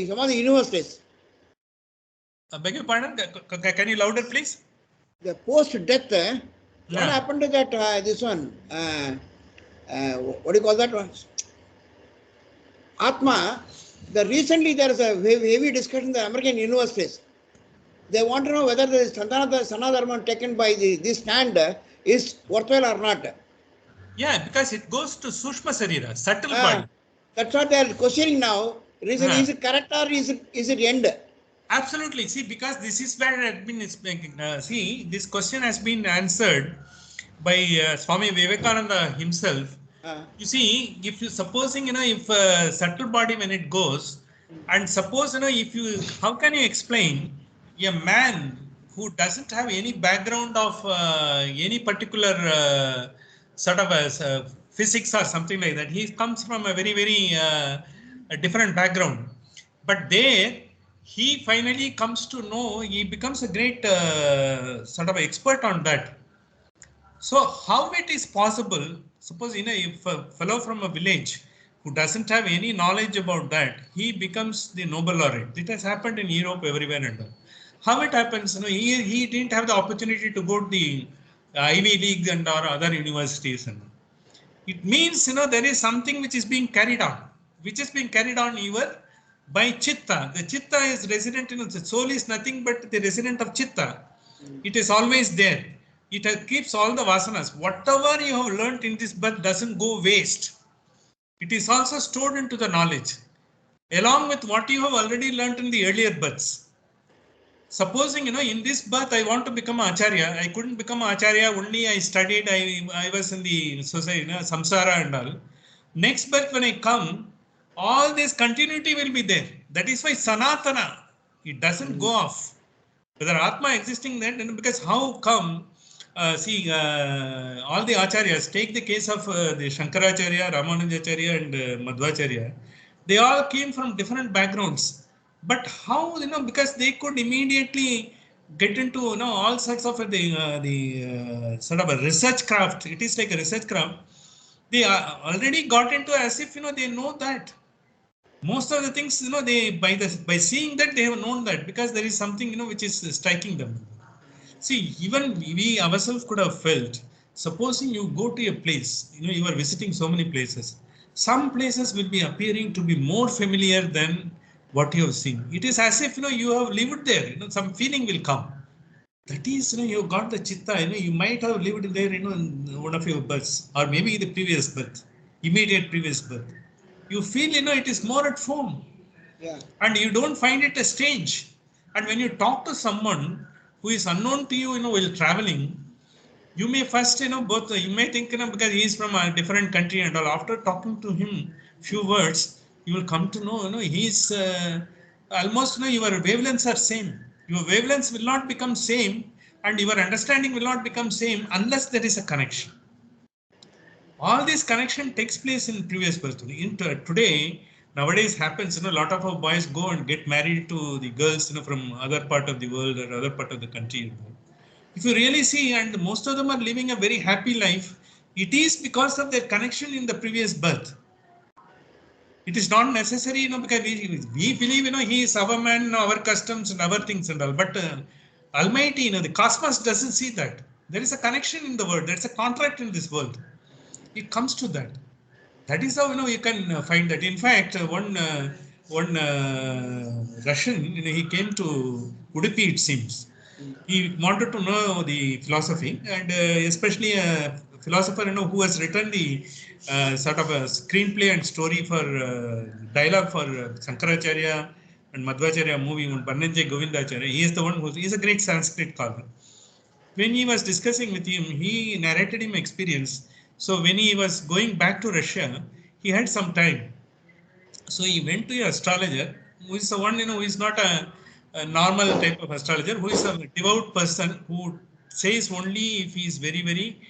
some of the universities. Beg your pardon? Can you louder, please? The post-death, what Yeah. happened to that, this one, what do you call that one? Atma, recently there is a heavy discussion in the American universities. They want to know whether the Sanadharma taken by this stand is worthwhile or not. Yeah, because it goes to Sushma Sarira, subtle body. That's what they are questioning now. Is it correct or is it end? Absolutely. See, because this is where it has been, see, this question has been answered by Swami Vivekananda himself. You see, if you supposing, if subtle body when it goes, and suppose, if you, how can you explain a man who doesn't have any background of any particular sort of physics or something like that. He comes from a very, very a different background. But there, he finally comes to know, he becomes a great sort of expert on that. So how it is possible, suppose if a fellow from a village who doesn't have any knowledge about that, he becomes the Nobel laureate. It has happened in Europe everywhere and all. How it happens, he didn't have the opportunity to go to the Ivy League and or other universities and all. It means, there is something which is being carried on, which is being carried on even by Chitta. The Chitta is resident, the soul is nothing but the resident of Chitta. It is always there. It keeps all the vasanas. Whatever you have learnt in this birth doesn't go waste. It is also stored into the knowledge, along with what you have already learnt in the earlier births. Supposing, in this birth, I want to become an Acharya. I couldn't become an Acharya, only I studied, I was in the society, samsara and all. Next birth, when I come, all this continuity will be there. That is why Sanatana, it doesn't go off. Whether Atma existing then, because how come, all the Acharyas, take the case of the Shankaracharya, Ramanujacharya and Madhvacharya, they all came from different backgrounds. But how, because they could immediately get into, all sorts of the sort of a research craft. It is like a research craft. They already got into as if, they know that. Most of the things, they by seeing that they have known that because there is something, which is striking them. See, even we ourselves could have felt, supposing you go to a place, you are visiting so many places. Some places will be appearing to be more familiar than what you have seen. It is as if, you have lived there, some feeling will come. That is, you got the chitta, you might have lived there, in one of your births, or maybe the previous birth, immediate previous birth. You feel, it is more at home. Yeah. And you don't find it a strange. And when you talk to someone who is unknown to you, while traveling, you may first, both, you may think, because he is from a different country and all. After talking to him few words, you will come to know, he is almost, your wavelengths are same. Your wavelengths will not become same and your understanding will not become same unless there is a connection. All this connection takes place in previous birth. Today, nowadays happens, a lot of our boys go and get married to the girls, from other part of the world or other part of the country. If you really see, and most of them are living a very happy life, it is because of their connection in the previous birth. It is not necessary, because we believe, he is our man, our customs and our things and all. But Almighty, the cosmos doesn't see that. There is a connection in the world. There is a contract in this world. It comes to that. That is how, you can find that. In fact, one Russian, he came to Udupi, it seems. He wanted to know the philosophy, and especially a philosopher, who has written the sort of a screenplay and story for dialogue for Shankaracharya and Madhvacharya movie, Bannanjay Govindacharya. He is the one he is a great Sanskrit scholar. When he was discussing with him, he narrated him experience. So when he was going back to Russia, he had some time. So he went to an astrologer, who is the one, who is not a normal type of astrologer, who is a devout person who says only if he is very, very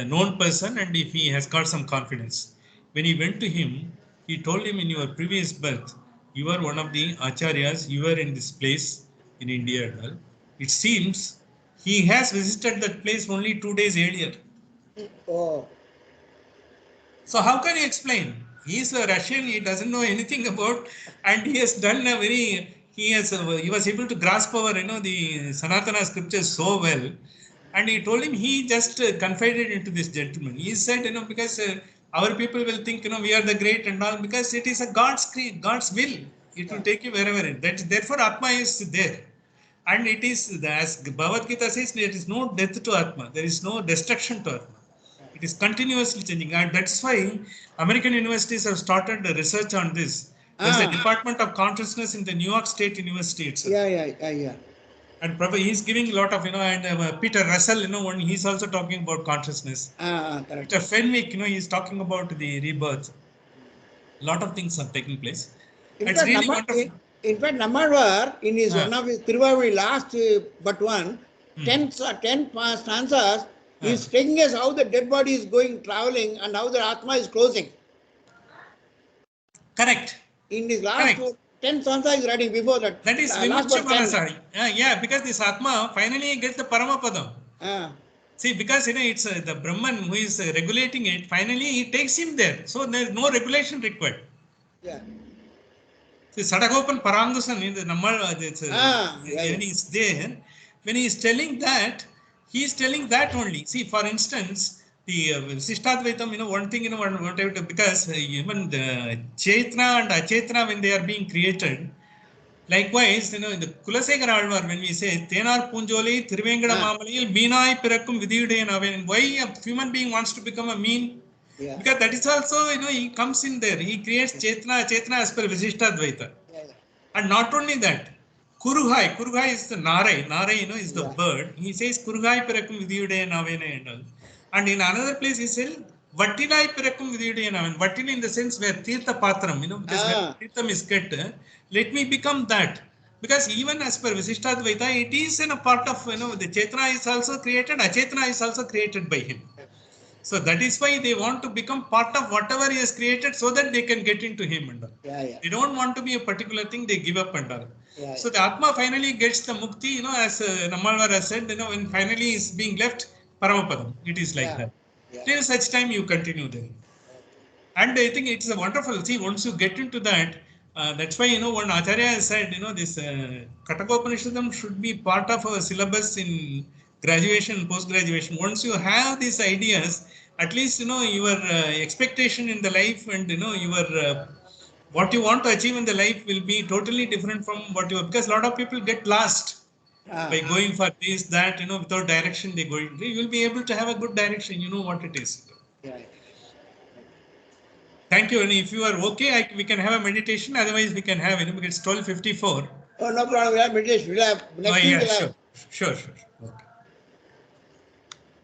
known person and if he has got some confidence. When he went to him, he told him, in your previous birth, you are one of the acharyas, you are in this place in India and all. It seems he has visited that place only 2 days earlier. Oh. So how can you explain? He is a Russian. He doesn't know anything about, and he has done a very. He was able to grasp our the Sanatana scriptures so well, and he told him he just confided into this gentleman. He said because our people will think we are the great and all because it is a God's will. It will take you wherever. Therefore Atma is there. And it is, as Bhagavad Gita says, there is no death to Atma. There is no destruction to Atma. It is continuously changing. And that's why American universities have started research on this. There's a Department of Consciousness in the New York State University itself. Yeah. And probably he's giving a lot of, and Peter Russell, when he's also talking about consciousness. Correct. Peter Fenwick, he's talking about the rebirth. A lot of things are taking place. It's really wonderful. In fact, Nammalvar, in his one of his Tiruvavai last but one, 10 stanzas, is taking us how the dead body is going, traveling, and how the Atma is closing. Correct. In his last 10 stanzas, is writing before that. That is Vimucha Manasa. Yeah, because this Atma finally gets the Paramapadam. See, because it's the Brahman who is regulating it, finally he takes him there. So there is no regulation required. Yeah. See, Sadagopan Parangusan in the Nammal, when he is there, when he is telling that, he is telling that only. See, for instance, the Visishtadvaitam, one thing, whatever, because even the Chaitna and Achaitna, when they are being created, likewise, in the Kulasekara Alvar, when we say, Tenar Punjoli, Trivengada Mamalil, Meenai Pirakkum Vidiyudayan, why a human being wants to become a mean? Yeah. Because that is also, he comes in there. He creates Chetna as per Visishtadvaita. Yeah. And not only that, Kuruhai is the Narai. Narai, is the bird. He says, Kuruhai Pirakkum Vidiyudayan Avena and all. And in another place, he says, Vattilai Pirakkum Vidiyudayan Avena. Vattil in the sense where Tirtha Patram, because where Tirtham is kept, let me become that. Because even as per Visishtadvaita, it is in a part of, the Chetna is also created, Achetna is also created by him. So that is why they want to become part of whatever he has created so that they can get into him. And they don't want to be a particular thing, they give up and all. So the Atma finally gets the mukti, as Nammalvar has said, when finally is being left, Paramapadam. It is like that. Till such time you continue there. And I think it's a wonderful, see, once you get into that, that's why, one Acharya has said, this Kathakopanishadam should be part of a syllabus in graduation, post-graduation. Once you have these ideas, at least, your expectation in the life and, your what you want to achieve in the life will be totally different from what you are, because a lot of people get lost by going for this, that, without direction they go into. You will be able to have a good direction, you know what it is. Thank you. And if you are okay, we can have a meditation. Otherwise, we can have, because it's 12:54. Oh, no problem. We'll have meditation. We'll have next week. Sure. Okay.